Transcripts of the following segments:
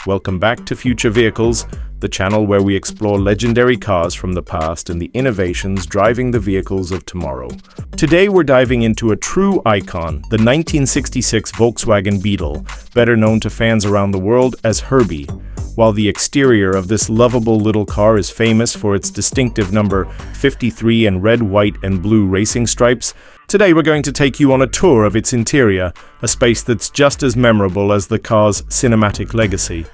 Welcome back to Future Vehicles, the channel where we explore legendary cars from the past and the innovations driving the vehicles of tomorrow. Today we're diving into a true icon, the 1966 Volkswagen Beetle, better known to fans around the world as Herbie. While the exterior of this lovable little car is famous for its distinctive number 53 and red, white, and blue racing stripes, today we're going to take you on a tour of its interior, a space that's just as memorable as the car's cinematic legacy.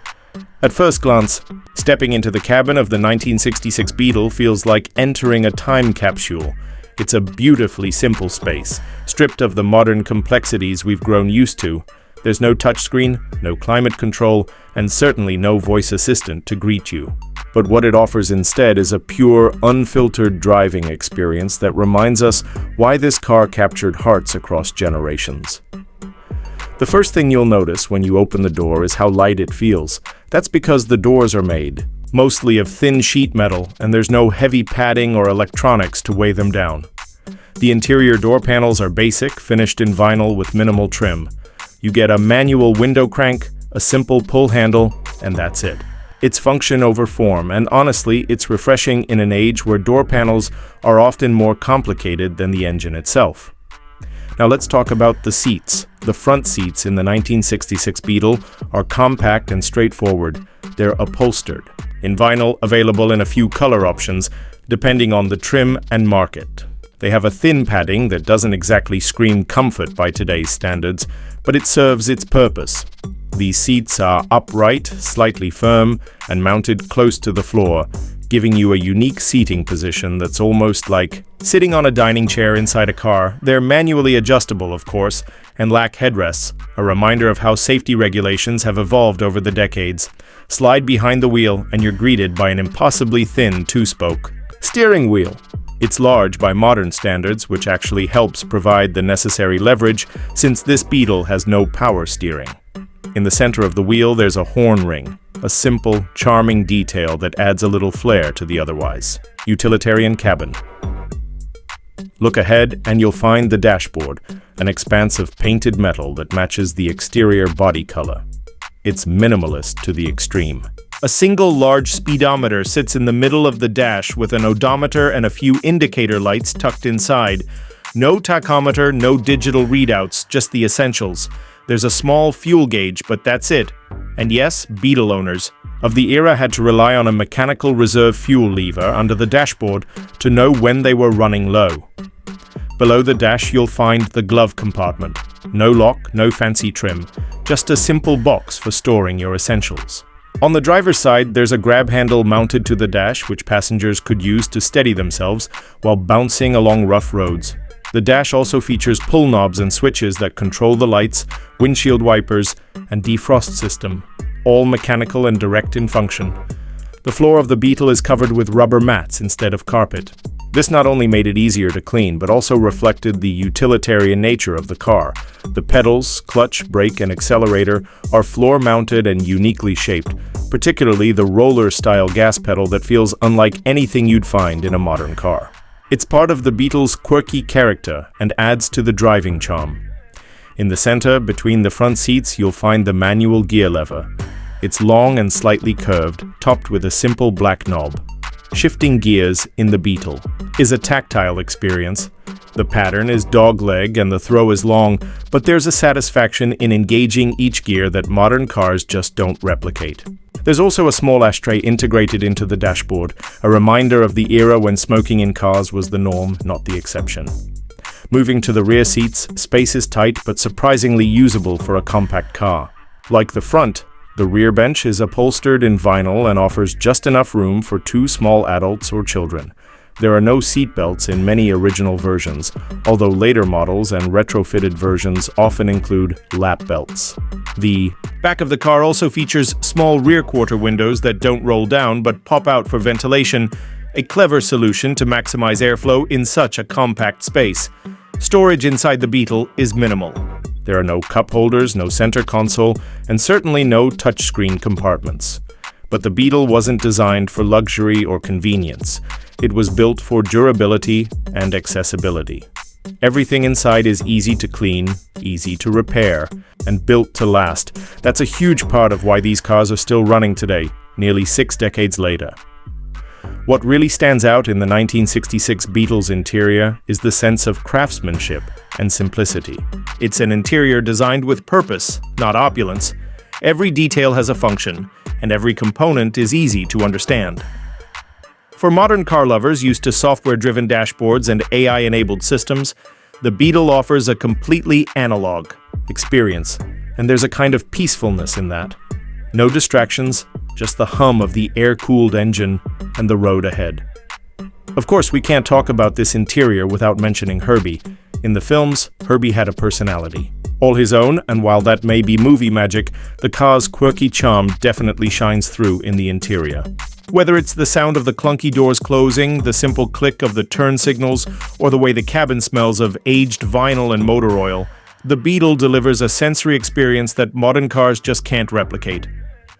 At first glance, stepping into the cabin of the 1966 Beetle feels like entering a time capsule. It's a beautifully simple space, stripped of the modern complexities we've grown used to. There's no touchscreen, no climate control, and certainly no voice assistant to greet you. But what it offers instead is a pure, unfiltered driving experience that reminds us why this car captured hearts across generations. The first thing you'll notice when you open the door is how light it feels. That's because the doors are made mostly of thin sheet metal, and there's no heavy padding or electronics to weigh them down. The interior door panels are basic, finished in vinyl with minimal trim. You get a manual window crank, a simple pull handle, and that's it. It's function over form, and honestly, it's refreshing in an age where door panels are often more complicated than the engine itself. Now let's talk about the seats. The front seats in the 1966 Beetle are compact and straightforward. They're upholstered in vinyl, available in a few color options, depending on the trim and market. They have a thin padding that doesn't exactly scream comfort by today's standards, but it serves its purpose. These seats are upright, slightly firm, and mounted close to the floor, giving you a unique seating position that's almost like sitting on a dining chair inside a car. They're manually adjustable, of course, and lack headrests, a reminder of how safety regulations have evolved over the decades. Slide behind the wheel, and you're greeted by an impossibly thin two-spoke steering wheel. It's large by modern standards, which actually helps provide the necessary leverage, since this Beetle has no power steering. In the center of the wheel, there's a horn ring, a simple, charming detail that adds a little flair to the otherwise utilitarian cabin. Look ahead, and you'll find the dashboard, an expanse of painted metal that matches the exterior body color. It's minimalist to the extreme. A single large speedometer sits in the middle of the dash with an odometer and a few indicator lights tucked inside. No tachometer, no digital readouts, just the essentials. There's a small fuel gauge, but that's it. And yes, Beetle owners of the era had to rely on a mechanical reserve fuel lever under the dashboard to know when they were running low. Below the dash, you'll find the glove compartment. No lock, no fancy trim, just a simple box for storing your essentials. On the driver's side, there's a grab handle mounted to the dash which passengers could use to steady themselves while bouncing along rough roads. The dash also features pull knobs and switches that control the lights, windshield wipers, and defrost system, all mechanical and direct in function. The floor of the Beetle is covered with rubber mats instead of carpet. This not only made it easier to clean, but also reflected the utilitarian nature of the car. The pedals, clutch, brake, and accelerator are floor-mounted and uniquely shaped, particularly the roller-style gas pedal that feels unlike anything you'd find in a modern car. It's part of the Beetle's quirky character and adds to the driving charm. In the center, between the front seats, you'll find the manual gear lever. It's long and slightly curved, topped with a simple black knob. Shifting gears in the Beetle is a tactile experience. The pattern is dogleg and the throw is long, but there's a satisfaction in engaging each gear that modern cars just don't replicate. There's also a small ashtray integrated into the dashboard, a reminder of the era when smoking in cars was the norm, not the exception. Moving to the rear seats, space is tight but surprisingly usable for a compact car. Like the front, the rear bench is upholstered in vinyl and offers just enough room for two small adults or children. There are no seat belts in many original versions, although later models and retrofitted versions often include lap belts. The back of the car also features small rear quarter windows that don't roll down but pop out for ventilation, a clever solution to maximize airflow in such a compact space. Storage inside the Beetle is minimal. There are no cup holders, no center console, and certainly no touchscreen compartments. But the Beetle wasn't designed for luxury or convenience. It was built for durability and accessibility. Everything inside is easy to clean, easy to repair, and built to last. That's a huge part of why these cars are still running today, nearly 6 decades later. What really stands out in the 1966 Beetle's interior is the sense of craftsmanship and simplicity. It's an interior designed with purpose, not opulence. Every detail has a function, and every component is easy to understand. For modern car lovers used to software-driven dashboards and AI-enabled systems, the Beetle offers a completely analog experience, and there's a kind of peacefulness in that. No distractions, just the hum of the air-cooled engine and the road ahead. Of course, we can't talk about this interior without mentioning Herbie. In the films, Herbie had a personality all his own, and while that may be movie magic, the car's quirky charm definitely shines through in the interior. Whether it's the sound of the clunky doors closing, the simple click of the turn signals, or the way the cabin smells of aged vinyl and motor oil, the Beetle delivers a sensory experience that modern cars just can't replicate.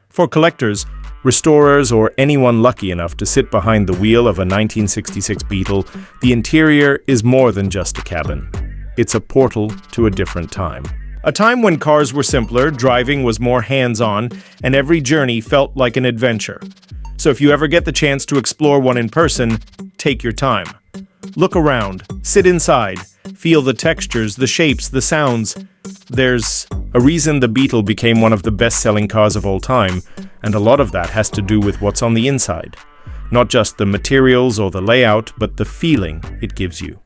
For collectors, restorers, or anyone lucky enough to sit behind the wheel of a 1966 Beetle, the interior is more than just a cabin. It's a portal to a different time. A time when cars were simpler, driving was more hands-on, and every journey felt like an adventure. So if you ever get the chance to explore one in person, take your time. Look around, sit inside, feel the textures, the shapes, the sounds. There's a reason the Beetle became one of the best-selling cars of all time, and a lot of that has to do with what's on the inside. Not just the materials or the layout, but the feeling it gives you.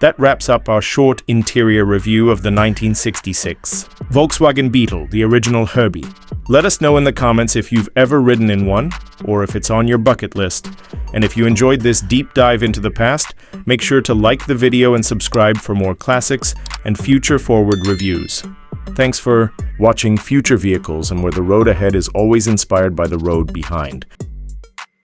That wraps up our short interior review of the 1966 Volkswagen Beetle, the original Herbie. Let us know in the comments if you've ever ridden in one, or if it's on your bucket list. And if you enjoyed this deep dive into the past, make sure to like the video and subscribe for more classics and future-forward reviews. Thanks for watching Future Vehicles, and where the road ahead is always inspired by the road behind.